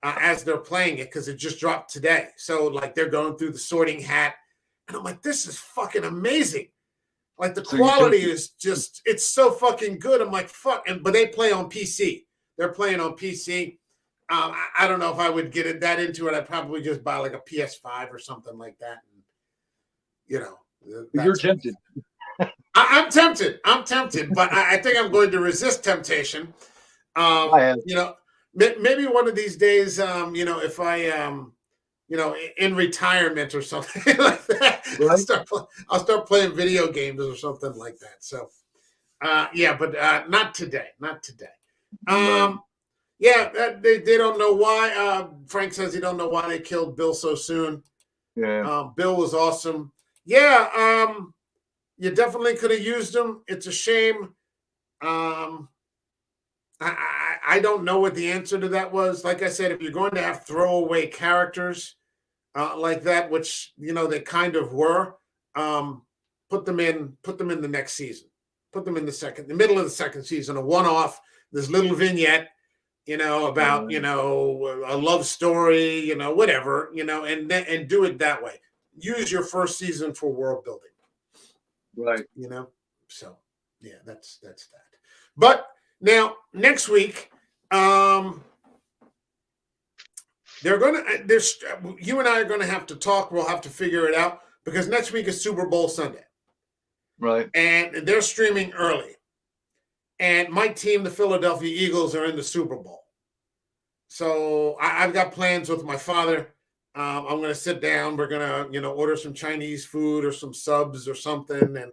as they're playing it because it just dropped today. So like they're going through the Sorting Hat. And I'm like, this is fucking amazing. Like the quality is just, it's so fucking good. I'm like, fuck. But they play on PC. They're playing on PC. I don't know if I would get that into it. I'd probably just buy like a PS5 or something like that. And, you're tempted. I'm tempted. But I think I'm going to resist temptation. Maybe one of these days, if I, in retirement or something like that, right? I'll start playing video games or something like that. So, Yeah, but not today. Not today. Right. Yeah, they don't know why. Frank says he don't know why they killed Bill so soon. Yeah. Bill was awesome. Yeah, you definitely could have used him. It's a shame. Um, I don't know what the answer to that was. Like I said, if you're going to have throwaway characters like that, which they kind of were, um, put them in the next season. Put them in the middle of the second season, a one-off. This little vignette, about a love story, whatever, and do it that way. Use your first season for world building. Right. So yeah, that's that. But now next week, they're gonna there's you and I are gonna have to talk. We'll have to figure it out because next week is Super Bowl Sunday. Right. And they're streaming early. And my team, the Philadelphia Eagles, are in the Super Bowl. So I've got plans with my father. I'm going to sit down. We're going to, order some Chinese food or some subs or something, and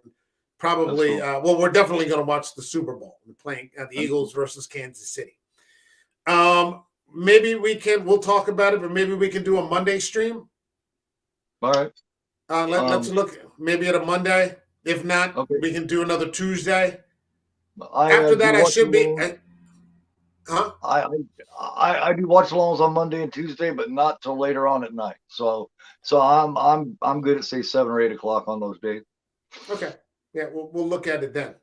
probably, cool. We're definitely going to watch the Super Bowl. We're playing the Eagles versus Kansas City. Maybe we'll talk about it, but maybe we can do a Monday stream. All right. Let's look maybe at a Monday. If not, we can do another Tuesday. After that, I should be. Huh? I do watch alongs on Monday and Tuesday, but not till later on at night. So I'm good at say 7 or 8 o'clock on those days. Okay. Yeah, we'll look at it then.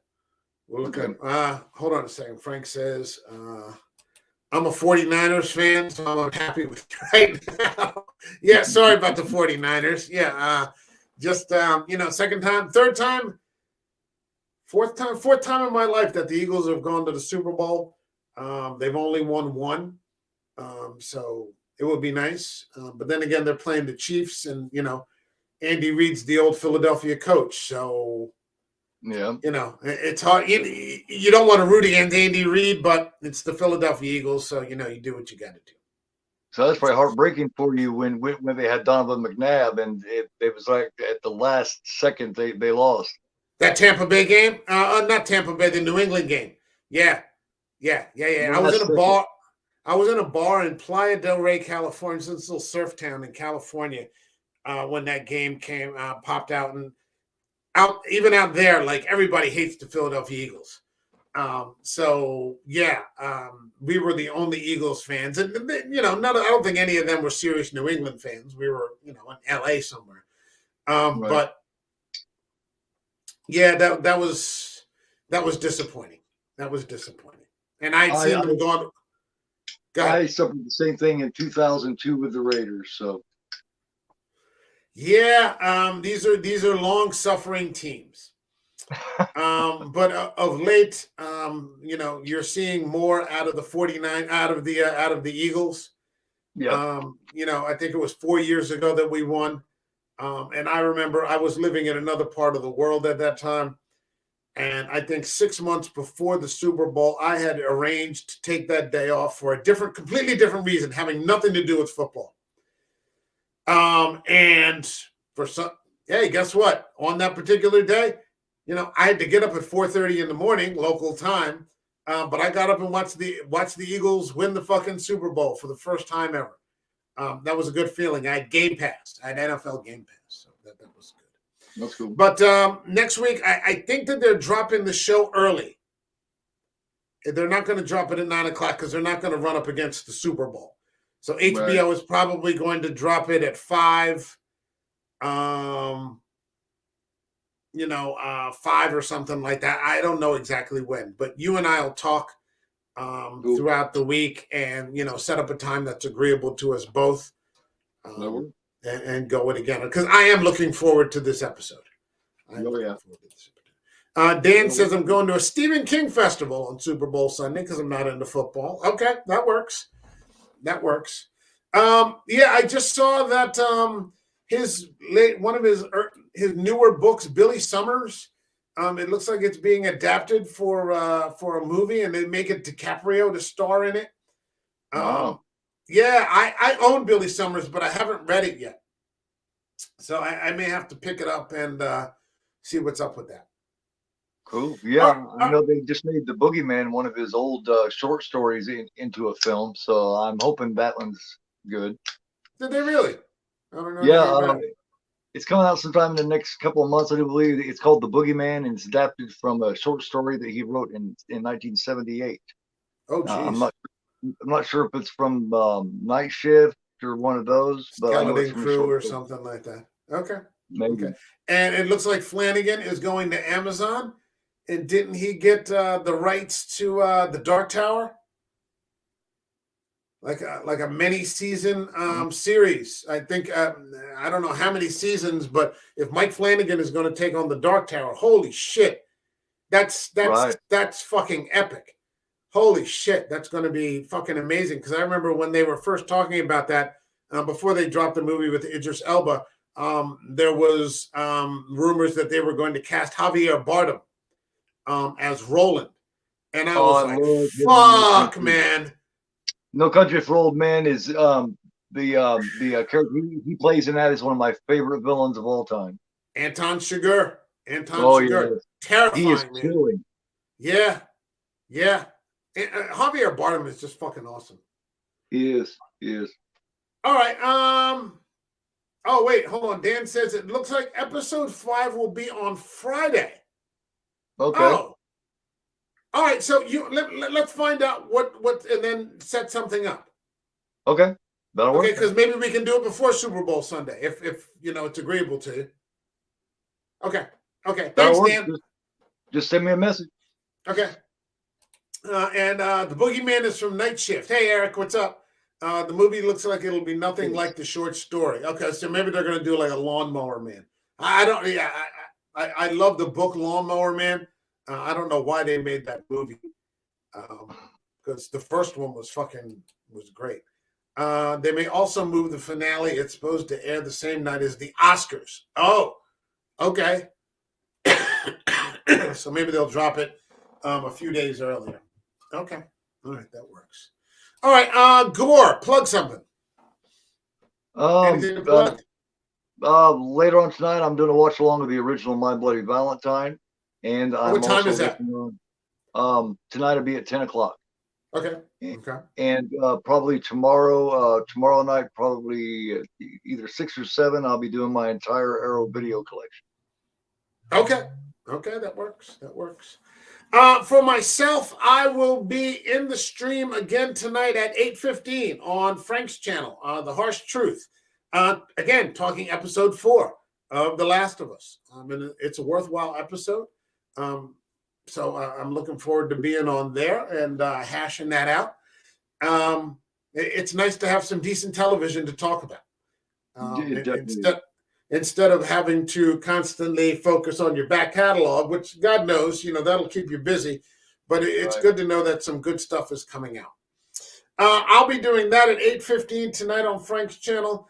We'll look at it. Hold on a second. Frank says, I'm a 49ers fan, so I'm happy with you right now. Yeah, sorry about the 49ers. Yeah, just second time, third time, fourth time in my life that the Eagles have gone to the Super Bowl. They've only won one, so it would be nice. But then again, they're playing the Chiefs, and Andy Reid's the old Philadelphia coach, so yeah, it's hard. You don't want to root against Andy Reid, but it's the Philadelphia Eagles, so you do what you got to do. So that's probably heartbreaking for you when they had Donovan McNabb, and it was like at the last second they lost. That Tampa Bay game, not Tampa Bay, the New England game. Yeah. I was in a bar. I was in a bar in Playa del Rey, California. It's this little surf town in California when that game popped out, and even out there, like everybody hates the Philadelphia Eagles. We were the only Eagles fans, and I don't think any of them were serious New England fans. We were, in LA somewhere. Right. But yeah, that was disappointing. That was disappointing. And I'd seen them gone. I suffered the same thing in 2002 with the Raiders. So yeah, these are long-suffering teams. But of late, you're seeing more out of the 49, out of the Eagles. Yeah. I think it was 4 years ago that we won. And I remember I was living in another part of the world at that time. And I think 6 months before the Super Bowl, I had arranged to take that day off for a completely different reason, having nothing to do with football. And hey, guess what? On that particular day, I had to get up at 4:30 in the morning, local time. But I got up and watched the Eagles win the fucking Super Bowl for the first time ever. That was a good feeling. I had Game Pass. I had NFL Game Pass, so that was good. That's cool. But next week, I think that they're dropping the show early. They're not going to drop it at 9 o'clock because they're not going to run up against the Super Bowl. So HBO is probably going to drop it at 5. 5 or something like that. I don't know exactly when, but you and I will talk throughout the week and, set up a time that's agreeable to us both and go it again. Because I am looking forward to this episode. Dan says I'm going to a Stephen King festival on Super Bowl Sunday because I'm not into football. Okay, that works. I just saw that one of his newer books, Billy Summers. It looks like it's being adapted for a movie, and they make it DiCaprio to star in it. Wow. Yeah, I own Billy Summers, but I haven't read it yet, so I may have to pick it up and see what's up with that. Cool. Yeah, I know they just made the Boogeyman, one of his old short stories, into a film. So I'm hoping that one's good. Did they really? I don't know Yeah, anything about it. it's coming out sometime in the next couple of months, I do believe. It's called The Boogeyman, and it's adapted from a short story that he wrote in 1978. Oh, I'm geez. not sure if it's from Night Shift or one of those, but I know it's Skeleton from a Crew short or story. something like that. Okay. Okay. Maybe. And it looks like Flanagan is going to Amazon. And didn't he get the rights to the Dark Tower? Like a mini season series. I think I don't know how many seasons, but if Mike Flanagan is going to take on the Dark Tower, holy shit, Right. that's fucking epic. Holy shit, that's going to be fucking amazing. Because I remember when they were first talking about that before they dropped the movie with Idris Elba, there was rumors that they were going to cast Javier Bardem as Roland, and I Oh, was I like, love him in No "Fuck, Country. man!" No Country for Old Men is the character he plays in that is one of my favorite villains of all time. Anton Chigurh, Anton Oh Chigurh, yeah, he is terrifying, man. killing. Yeah, yeah. And, Javier Bardem is just fucking awesome. He is. He is. All right. Oh wait, hold on. Dan says it looks like episode 5 will be on Friday. Okay. Oh, all right. So let's find out what and then set something up. Okay. That'll Okay, work. because maybe we can do it before Super Bowl Sunday if it's agreeable to you. Okay. Okay. That'll Thanks, work. Dan. Just send me a message. Okay. And the Boogeyman is from Night Shift. Hey, Eric, what's up? The movie looks like it'll be nothing like the short story. Okay, so maybe they're going to do like a Lawnmower Man. I don't. Yeah, I love the book Lawnmower Man. I don't know why they made that movie because the first one was great. They may also move the finale. It's supposed to air the same night as the Oscars. Oh, okay. So maybe they'll drop it a few days earlier. Okay. All right, that works. All right, Gore, plug something. Um, Anything to plug? Later on tonight, I'm doing a watch along of the original My Bloody Valentine, and I'm What time also is that? working on. Tonight will be at 10 o'clock. Okay. Okay. And probably tomorrow night, probably either 6 or 7, I'll be doing my entire Arrow video collection. Okay. Okay, that works. That works. For myself, I will be in the stream again tonight at 8:15 on Frank's channel, The Harsh Truth. Again, talking episode 4 of The Last of Us. It's a worthwhile episode. So I'm looking forward to being on there and hashing that out. It's nice to have some decent television to talk about. Instead of having to constantly focus on your back catalog, which God knows, that'll keep you busy. But it's good to know that some good stuff is coming out. I'll be doing that at 8:15 tonight on Frank's channel.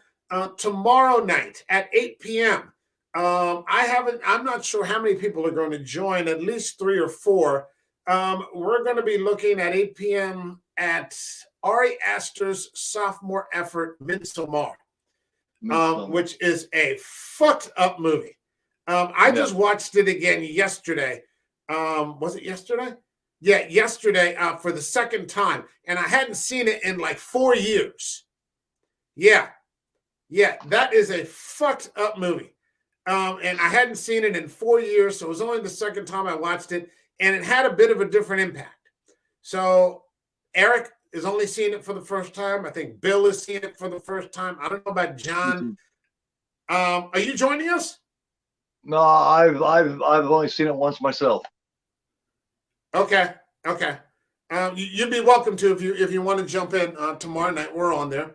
Tomorrow night at 8 p.m. I'm not sure how many people are going to join, at least 3 or 4. We're going to be looking at 8 p.m. at Ari Aster's sophomore effort, Midsommar. Which is a fucked up movie. I just watched it again yesterday. Was it yesterday? Yeah, yesterday for the second time. And I hadn't seen it in like 4 years. Yeah, that is a fucked up movie. And I hadn't seen it in 4 years, so it was only the second time I watched it. And it had a bit of a different impact. So Eric is only seeing it for the first time. I think Bill is seeing it for the first time. I don't know about John. Are you joining us? No, I've only seen it once myself. Okay. You'd be welcome to if you want to jump in tomorrow night. We're on there.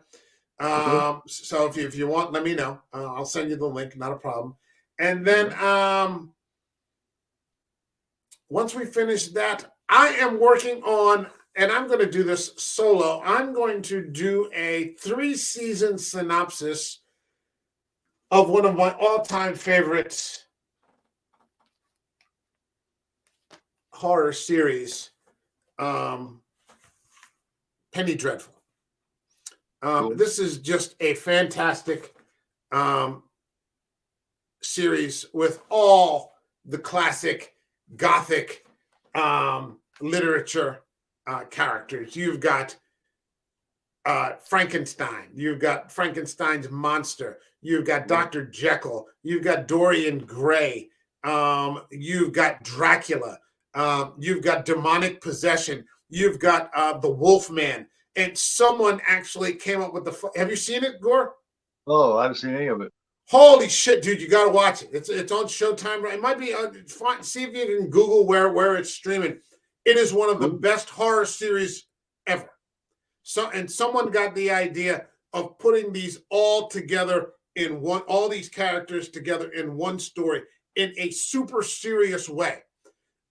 So if you want, let me know. I'll send you the link. Not a problem. And then once we finish that, I am working on. And I'm going to do this solo. I'm going to do a 3-season synopsis of one of my all-time favorites horror series, Penny Dreadful. Cool. This is just a fantastic series with all the classic Gothic literature characters. You've got Frankenstein. You've got Frankenstein's monster. You've got Dr. Jekyll. You've got Dorian Gray. You've got Dracula. You've got demonic possession. You've got the Wolfman. And someone actually came up with the. Have you seen it, Gore? Oh, I haven't seen any of it. Holy shit, dude! You got to watch it. It's on Showtime. Right? It might be. See if you can Google where it's streaming. It is one of the best horror series ever. So, and someone got the idea of putting these all together in one. All these characters together in one story in a super serious way.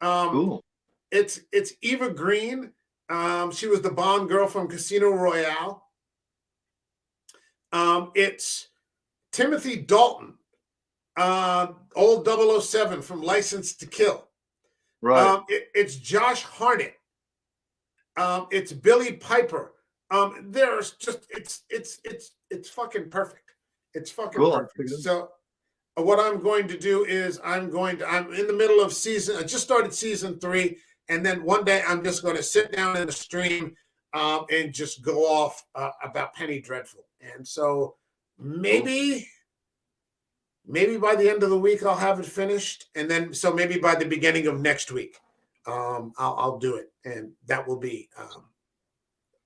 Cool. It's Eva Green. She was the Bond girl from Casino Royale. It's Timothy Dalton, old 007 from License to Kill. Right. It's Josh Hartnett. It's Billy Piper. There's just it's fucking perfect. It's fucking perfect. So what I'm going to do is I'm in the middle of I just started season 3, and then one day I'm just going to sit down in the stream and just go off about Penny Dreadful. And so maybe by the end of the week I'll have it finished, and then so maybe by the beginning of next week I'll do it, and that will be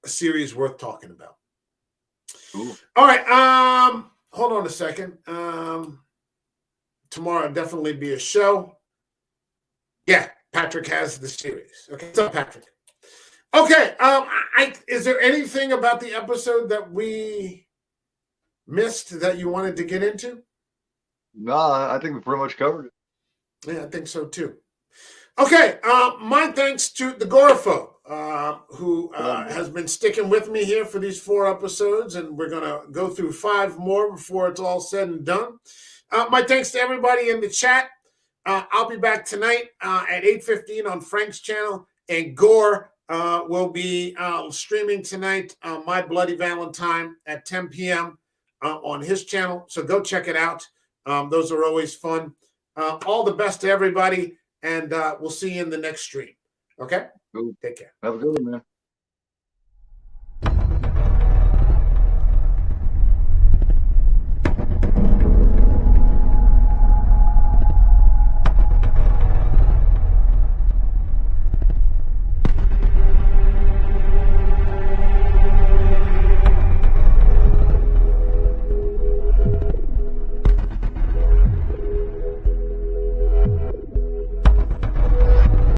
a series worth talking about. Cool. All right, hold on a second. Tomorrow will definitely be a show. Yeah, Patrick has the series. Okay, what's up, Patrick? Okay, is there anything about the episode that we missed that you wanted to get into? No, I think we pretty much covered it. Yeah, I think so too. Okay, my thanks to the GoreAphobe, who has been sticking with me here for these 4 episodes, and we're going to go through 5 more before it's all said and done. My thanks to everybody in the chat. I'll be back tonight at 8:15 on Frank's channel, and Gore will be streaming tonight My Bloody Valentine at 10 p.m. On his channel, so go check it out. Those are always fun. All the best to everybody, and we'll see you in the next stream. Okay? Cool. Take care. Have a good one, man.